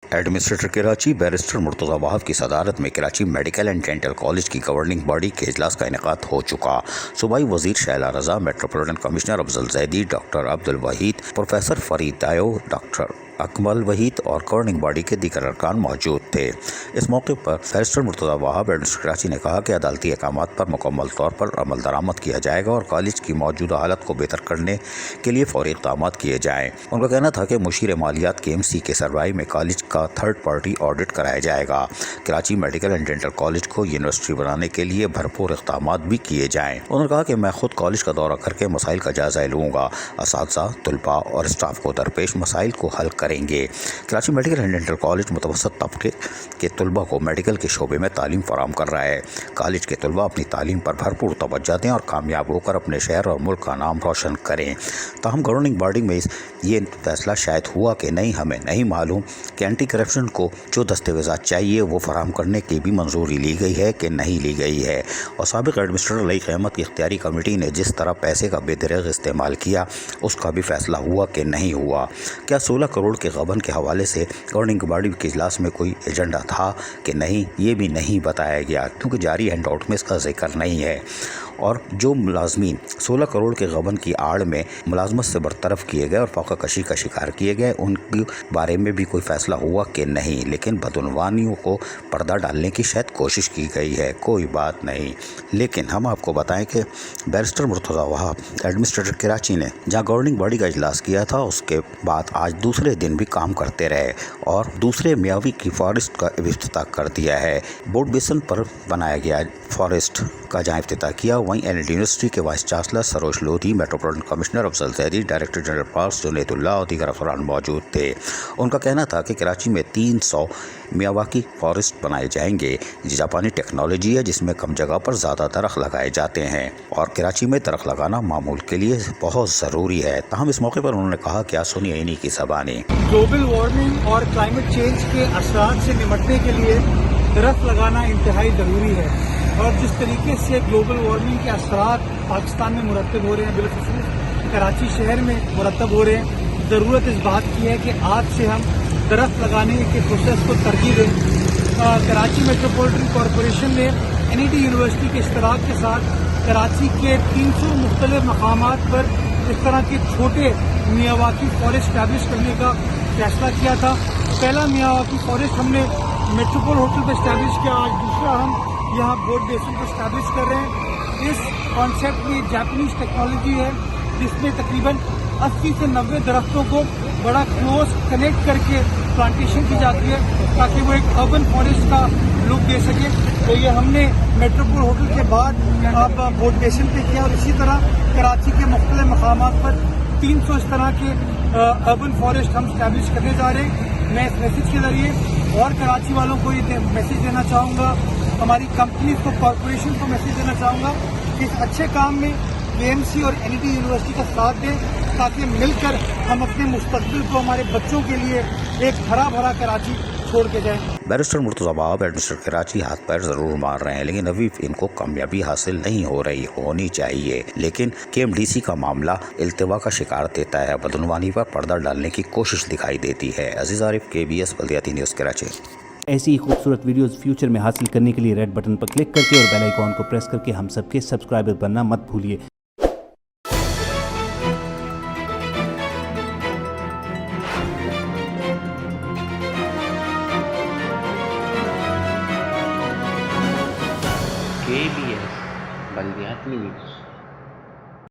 Administrator Karachi barrister Murtaza Wahab की सदारत में Karachi medical and dental college की गवर्निंग बॉडी के इजलास का इनेकाद हो चुका। सूबाई वज़ीर Shaila Raza, metropolitan commissioner Afzal Zaidi, doctor Abdul Wahid, professor Farid Dayo, doctor Akmal Waheed और गवर्निंग बॉडी के दीगर अरकान मौजूद थे। इस मौके पर बैरिस्टर मुर्तज़ा वहाब एडमिनिस्ट्रेटर कराची ने कहा कि अदालती अहकामात पर मुकम्मल तौर पर अमल दरामद किया जाएगा और कॉलेज की मौजूदा हालत को बेहतर करने के लिए फौरी इक़दाम किए जाएँ। उनका कहना था कि मुशीर मालियात KMC के सरवाई में कॉलेज का थर्ड पार्टी ऑडिट कराया जाएगा। Karachi medical and dental college को यूनिवर्सिटी बनाने के लिए भरपूर इक़दाम भी किए जाएँ। उन्होंने कहा कि मैं खुद कॉलेज का दौरा करके मसाइल का जायज़ा लूँगा। असातिज़ा, तलबा और स्टाफ को दरपेश मसाइल को हल करेंगे। Karachi medical and dental college मुतवसत तबके के तलबा को मेडिकल के शोबे में तालीम फराहम कर रहा है। कॉलेज के तलबा अपनी तालीम पर भरपूर तवज्जो दें और कामयाब होकर अपने शहर और मुल्क का नाम रोशन करें। ताहम गवर्निंग बॉडी में ये फैसला शायद हुआ कि नहीं, हमें नहीं मालूम कि एंटी करप्शन को जो दस्तावेज़ात चाहिए वो फराहम करने की भी मंजूरी ली गई है कि नहीं ली गई है। और साबिक़ एडमिनिस्ट्रेटर लई क़यामत की इख्तियारी कमेटी ने जिस तरह पैसे का बेदरग इस्तेमाल किया उसका भी फैसला हुआ कि नहीं हुआ। क्या 16 करोड़ के गबन के हवाले से गवर्निंग बॉडी के इजलास में कोई एजेंडा था कि नहीं, ये भी नहीं बताया गया क्योंकि जारी हैंड आउट में इसका जिक्र नहीं है। और जो मुलाजमीन 16 करोड़ के गबन की आड़ में मुलाजमत से बरतरफ किए गए और फ़ौक़ा कशी का शिकार किए गए, उनके बारे में भी कोई फ़ैसला हुआ कि नहीं, लेकिन बदनवानियों को पर्दा डालने की शायद कोशिश की गई है। कोई बात नहीं, लेकिन हम आपको बताएं कि बैरिस्टर मुर्तज़ा वहाब एडमिनिस्ट्रेटर कराची ने जहाँ गवर्निंग बॉडी का इजलास किया था उसके बाद आज दूसरे दिन भी काम करते रहे और दूसरे मियावी की फॉरेस्ट का इफ्तिताह कर दिया है। बोर्ड बेसन पर बनाया गया फॉरेस्ट का जहाँ इफ्तिताह किया, वहीं NLD यूनिवर्सिटी के vice chancellor Saroj Lodhi, metropolitan commissioner Afzal Zaidi, director general parks Junaidullah और दीगर अफराद मौजूद थे। उनका कहना था कि कराची में 300 मियावाकी फॉरेस्ट बनाए जाएंगे। जापानी टेक्नोलॉजी है जिसमें कम जगह पर ज़्यादा दरख्त लगाए जाते हैं और कराची में दरख्त लगाना मामूल के लिए बहुत ज़रूरी है। तहम इस मौके पर उन्होंने कहा, क्या सुनिए इन्हीं की ज़बानी। ग्लोबल वार्मिंग और क्लाइमेट चेंज के असरात से निपटने के लिए दरख्त लगाना इंतहाई ज़रूरी है और जिस तरीके से ग्लोबल वार्मिंग के असरात पाकिस्तान में मुरतब हो रहे हैं, बिलखुसूस कराची शहर में मुरतब हो रहे हैं, ज़रूरत इस बात की है कि आज से हम दरख्त लगाने के प्रोसेस को तरजीह दें। कराची मेट्रोपॉलिटन कॉरपोरेशन ने NLD यूनिवर्सिटी के इश्तराक के साथ कराची के 300 मुख्तलिफ मकामात पर इस तरह के छोटे मियावाकी फॉरेस्ट स्टैब्लिश करने का फैसला किया था। पहला मियावाकी फॉरेस्ट हमने मेट्रोपोल होटल पर स्टैब्लिश किया, आज दूसरा हम यहाँ बोर्ड बेसिन पर स्टैब्लिश कर रहे हैं। इस कॉन्सेप्ट में जापानीज टेक्नोलॉजी है जिसमें तकरीबन 80 से 90 दरख्तों को बड़ा क्लोज कनेक्ट करके प्लांटेशन की जाती है ताकि वो एक अर्बन फॉरेस्ट का लुक दे सके। तो ये हमने मेट्रोपोल होटल के बाद अब बोर्ड बेसिन पे किया और इसी तरह कराची के मुख्तलिफ मकामात पर 300 इस तरह के अर्बन फॉरेस्ट हम स्टैब्लिश करने जा रहे हैं। मैं इस मैसेज के जरिए और कराची वालों को ये मैसेज देना चाहूँगा, हमारी कंपनी को, कॉरपोरेशन को मैसेज देना चाहूँगा कि इस अच्छे काम में KMC और NLD यूनिवर्सिटी का साथ दें ताकि मिलकर हम अपने मुस्तकबिल को हमारे बच्चों के लिए एक हरा भरा कराची छोड़ के जाएं। बैरिस्टर मुर्तज़ा वहाब एडमिनिस्ट्रेटर कराची हाथ पैर ज़रूर मार रहे हैं, लेकिन अभी इनको कामयाबी हासिल नहीं हो रही, होनी चाहिए। लेकिन KMDC का मामला इल्तिवा का शिकार देता है, बदनवानी पर पर्दा डालने की कोशिश दिखाई देती है। अजीज़ आरिफ, KBS बल्दियाती न्यूज़ कराची। ऐसी ही खूबसूरत वीडियोस फ्यूचर में हासिल करने के लिए रेड बटन पर क्लिक करके और बेल आइकॉन को प्रेस करके हम सबके सब्सक्राइबर बनना मत भूलिए। KBS बल्दियाती न्यूज़।